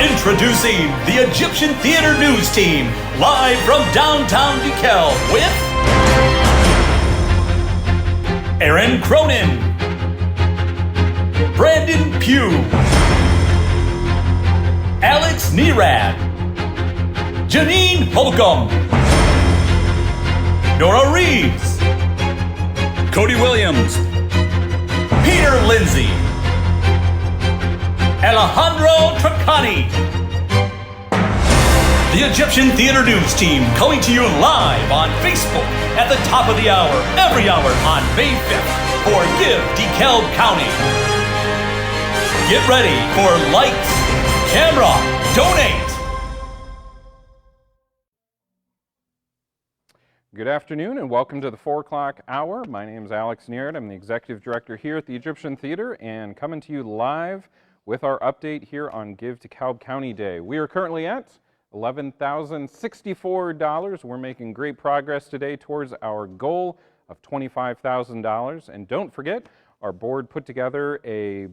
Introducing the Egyptian Theater News Team, live from downtown DeKalb with Aaron Cronin, Brandon Pugh, Alex Nerad, Janine Holcomb, Nora Reeves, Cody Williams, Peter Lindsay, Alejandro Tracani. The Egyptian Theater News Team coming to you live on Facebook at the top of the hour, every hour on May 5th for Give DeKalb County. Get ready for lights, camera, donate. Good afternoon and welcome to the 4 o'clock hour. My name is Alex Nerad. I'm the Executive Director here at the Egyptian Theater and coming to you live with our update here on Give DeKalb County Day. We are currently at $11,064. We're making great progress today towards our goal of $25,000. And don't forget, our board put together a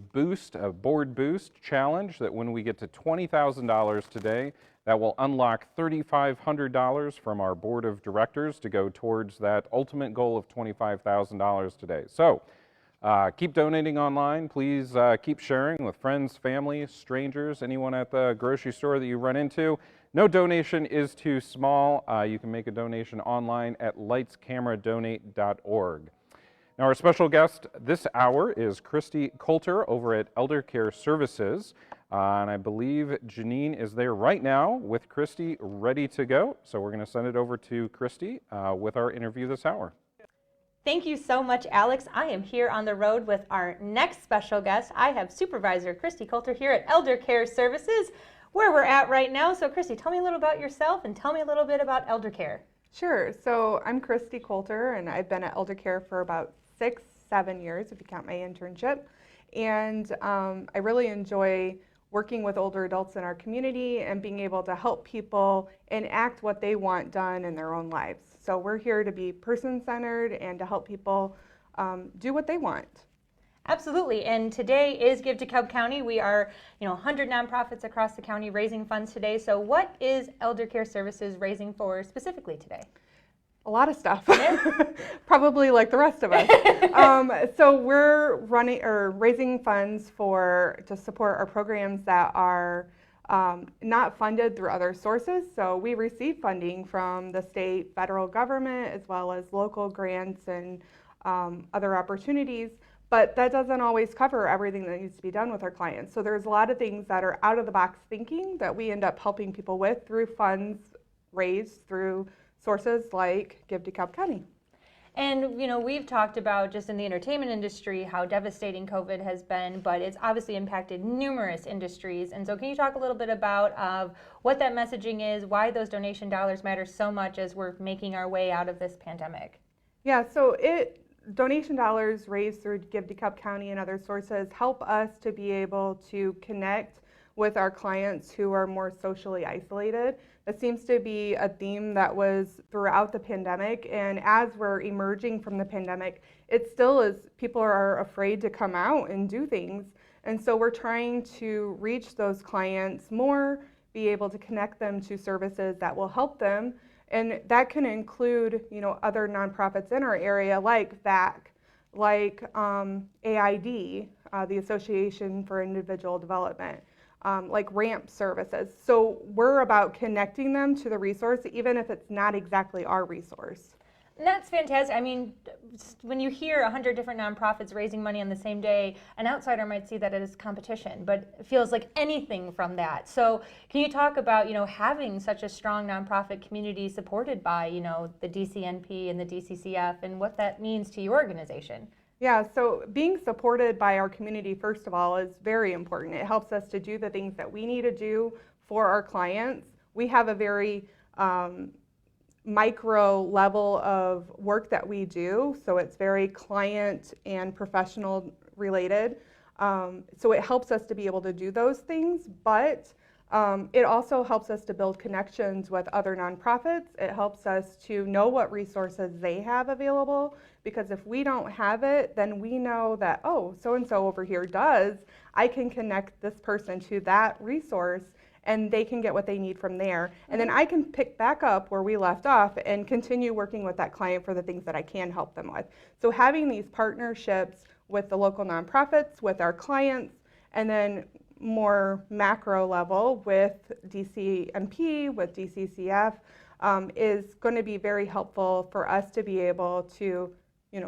board boost challenge that when we get to $20,000 today, that will unlock $3,500 from our board of directors to go towards that ultimate goal of $25,000 today. So keep donating online. Please keep sharing with friends, family, strangers, anyone at the grocery store that you run into. No donation is too small. You can make a donation online at lightscameradonate.org. Now, our special guest this hour is Christi Coulter over at Elder Care Services. And I believe Janine is there right now with Christi ready to go. So we're going to send it over to Christi with our interview this hour. Thank you so much, Alex. I am here on the road with our next special guest. I have Supervisor Christi Coulter here at Elder Care Services, where we're at right now. So Christi, tell me a little about yourself and tell me a little bit about Elder Care. Sure. So I'm Christi Coulter, and I've been at Elder Care for about 6-7 years, if you count my internship. And I really enjoy working with older adults in our community and being able to help people enact what they want done in their own lives. So we're here to be person-centered and to help people do what they want. Absolutely, and today is Give DeKalb County. We are, 100 nonprofits across the county raising funds today. So what is Elder Care Services raising for specifically today? A lot of stuff, probably like the rest of us. So we're raising funds to support our programs that are not funded through other sources. So we receive funding from the state, federal government, as well as local grants and other opportunities. But that doesn't always cover everything that needs to be done with our clients. So there's a lot of things that are out of the box thinking that we end up helping people with through funds raised through sources like Give DeKalb County. And, we've talked about just in the entertainment industry how devastating COVID has been, but it's obviously impacted numerous industries. And so can you talk a little bit about what that messaging is, why those donation dollars matter so much as we're making our way out of this pandemic? Yeah, so donation dollars raised through Give DeKalb County and other sources help us to be able to connect with our clients who are more socially isolated. That seems to be a theme that was throughout the pandemic, and as we're emerging from the pandemic, it still is, people are afraid to come out and do things, and so we're trying to reach those clients more, be able to connect them to services that will help them, and that can include, other nonprofits in our area like VAC, like AID, the Association for Individual Development, like ramp services. So we're about connecting them to the resource, even if it's not exactly our resource. And that's fantastic. I mean, when you hear 100 different nonprofits raising money on the same day, an outsider might see that as competition, but it feels like anything from that. So can you talk about, having such a strong nonprofit community supported by, the DCNP and the DCCF and what that means to your organization? Yeah, so being supported by our community, first of all, is very important. It helps us to do the things that we need to do for our clients. We have a very micro level of work that we do, so it's very client and professional related. So it helps us to be able to do those things, but it also helps us to build connections with other nonprofits. It helps us to know what resources they have available, because if we don't have it, then we know that, oh, so-and-so over here does. I can connect this person to that resource and they can get what they need from there. And then I can pick back up where we left off and continue working with that client for the things that I can help them with. So having these partnerships with the local nonprofits, with our clients, and then more macro level with DCMP, with DCCF, is going to be very helpful for us to be able to,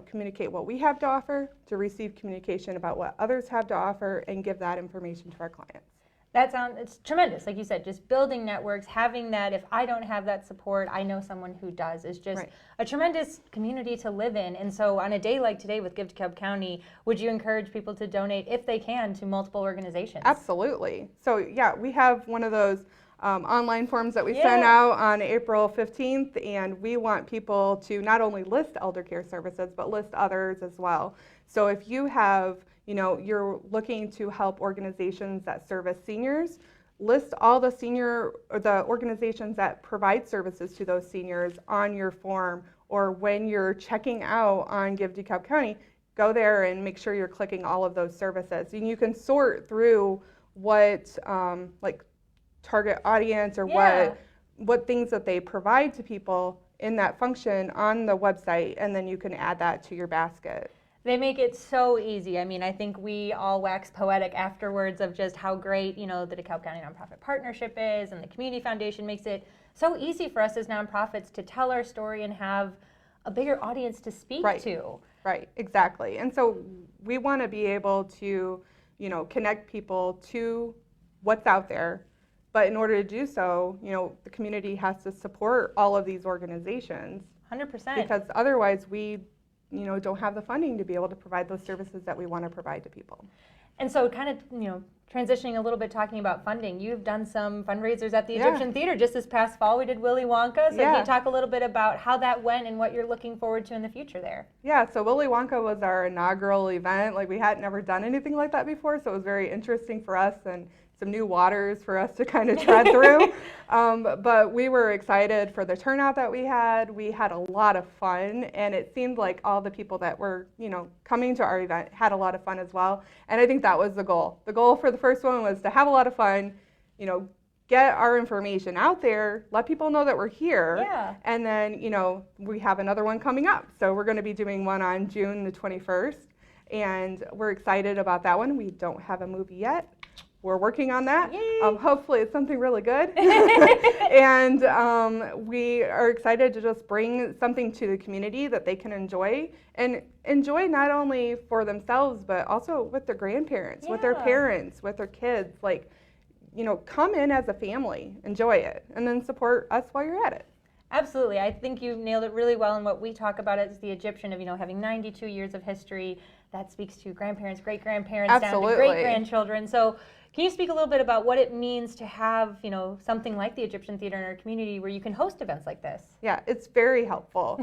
communicate what we have to offer, to receive communication about what others have to offer, and give that information to our clients. It's tremendous. Like you said, just building networks, having that, if I don't have that support, I know someone who does, is just a tremendous community to live in. And so on a day like today with Give DeKalb County, would you encourage people to donate, if they can, to multiple organizations? Absolutely. So yeah, we have one of those online forms that we sent out on April 15th, and we want people to not only list elder care services, but list others as well. So if you have, you're looking to help organizations that service seniors, list all the organizations that provide services to those seniors on your form, or when you're checking out on Give DeKalb County, go there and make sure you're clicking all of those services. And you can sort through what, like target audience, or what things that they provide to people in that function on the website, and then you can add that to your basket. They make it so easy. I mean, I think we all wax poetic afterwards of just how great, the DeKalb County Nonprofit Partnership is, and the Community Foundation makes it so easy for us as nonprofits to tell our story and have a bigger audience to speak to. Right, exactly. And so we want to be able to, connect people to what's out there. But in order to do so, the community has to support all of these organizations. 100%. Because otherwise we don't have the funding to be able to provide those services that we want to provide to people. And so kind of, transitioning a little bit, talking about funding, you've done some fundraisers at the Egyptian Theater. Just this past fall, we did Willy Wonka. So can you talk a little bit about how that went and what you're looking forward to in the future there? Yeah, so Willy Wonka was our inaugural event. Like, we had never done anything like that before, so it was very interesting for us and some new waters for us to kind of tread through. But we were excited for the turnout that we had. We had a lot of fun, and it seemed like all the people that were, coming to our event had a lot of fun as well. And I think that was the goal. The goal for the first one was to have a lot of fun, get our information out there, let people know that we're here. And then, we have another one coming up. So we're going to be doing one on June the 21st, and we're excited about that one. We don't have a movie yet. We're working on that. Hopefully it's something really good. And we are excited to just bring something to the community that they can enjoy, and enjoy not only for themselves, but also with their grandparents, with their parents, with their kids. Like, come in as a family, enjoy it, and then support us while you're at it. Absolutely. I think you nailed it really well. And what we talk about is the Egyptian of, having 92 years of history. That speaks to grandparents, great-grandparents, down to great-grandchildren. So can you speak a little bit about what it means to have, something like the Egyptian Theater in our community where you can host events like this? Yeah, it's very helpful.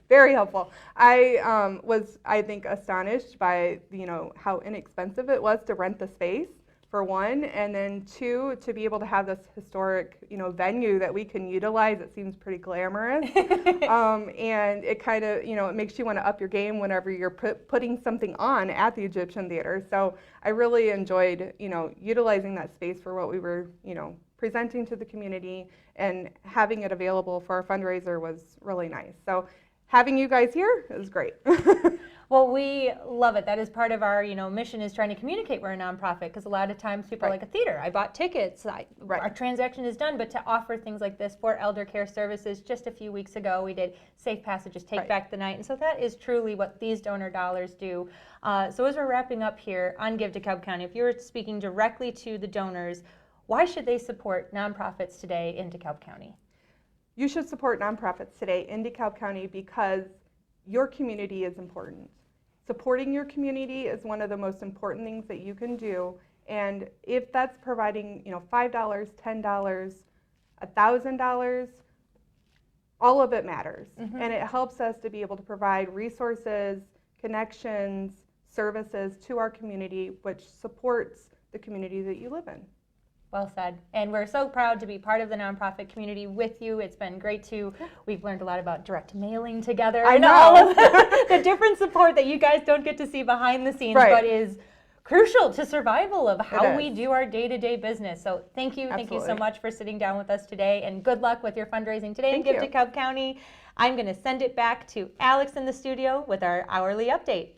Very helpful. I was, I think, astonished by, how inexpensive it was to rent the space, for one, and then two, to be able to have this historic, venue that we can utilize. It seems pretty glamorous, and it kind of, it makes you want to up your game whenever you're putting something on at the Egyptian Theater. So I really enjoyed, utilizing that space for what we were, presenting to the community, and having it available for our fundraiser was really nice. So having you guys here is great. Well, we love it. That is part of our, mission, is trying to communicate we're a nonprofit, because a lot of times people are like, a theater, I bought tickets, our transaction is done, but to offer things like this for elder care services. Just a few weeks ago, we did Safe Passages, Take Back the Night, and so that is truly what these donor dollars do. So as we're wrapping up here on Give DeKalb County, if you were speaking directly to the donors, why should they support nonprofits today in DeKalb County? You should support nonprofits today in DeKalb County because your community is important. Supporting your community is one of the most important things that you can do. And if that's providing, $5, $10, $1,000, all of it matters. And it helps us to be able to provide resources, connections, services to our community, which supports the community that you live in. Well said. And we're so proud to be part of the nonprofit community with you. It's been great we've learned a lot about direct mailing together. I know. All of the different support that you guys don't get to see behind the scenes, but is crucial to survival of how It we is. do our day-to-day business. So thank you so Absolutely. much for sitting down with us today, and good luck with your fundraising today. Thank and Give you. DeKalb County. I'm going to send it back to Alex in the studio with our hourly update.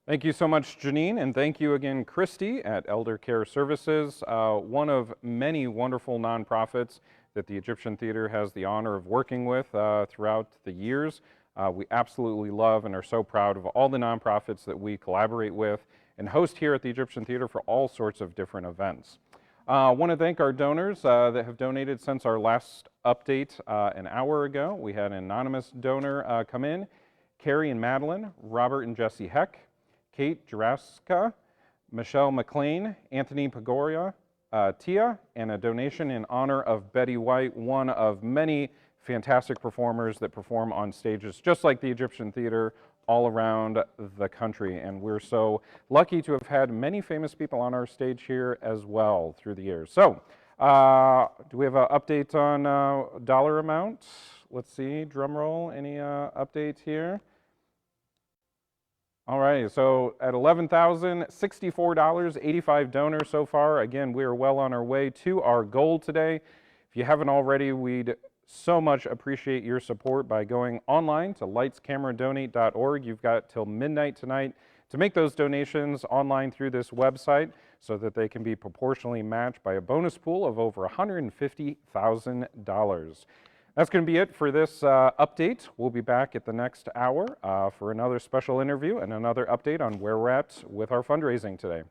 Thank you so much, Janine, and thank you again, Christi at Elder Care Services, one of many wonderful nonprofits that the Egyptian Theater has the honor of working with throughout the years. We absolutely love and are so proud of all the nonprofits that we collaborate with and host here at the Egyptian Theater for all sorts of different events. I want to thank our donors that have donated since our last update an hour ago. We had an anonymous donor come in, Carrie and Madeline, Robert and Jesse Heck, Kate Juraska, Michelle McLean, Anthony Pagoria, Tia, and a donation in honor of Betty White, one of many fantastic performers that perform on stages just like the Egyptian Theater all around the country. And we're so lucky to have had many famous people on our stage here as well through the years. So, do we have an update on dollar amount? Let's see, drum roll, any updates here? All right, so at $11,064, 85 donors so far. Again, we are well on our way to our goal today. If you haven't already, we'd so much appreciate your support by going online to lightscameradonate.org. You've got till midnight tonight to make those donations online through this website so that they can be proportionally matched by a bonus pool of over $150,000. That's going to be it for this update. We'll be back at the next hour for another special interview and another update on where we're at with our fundraising today.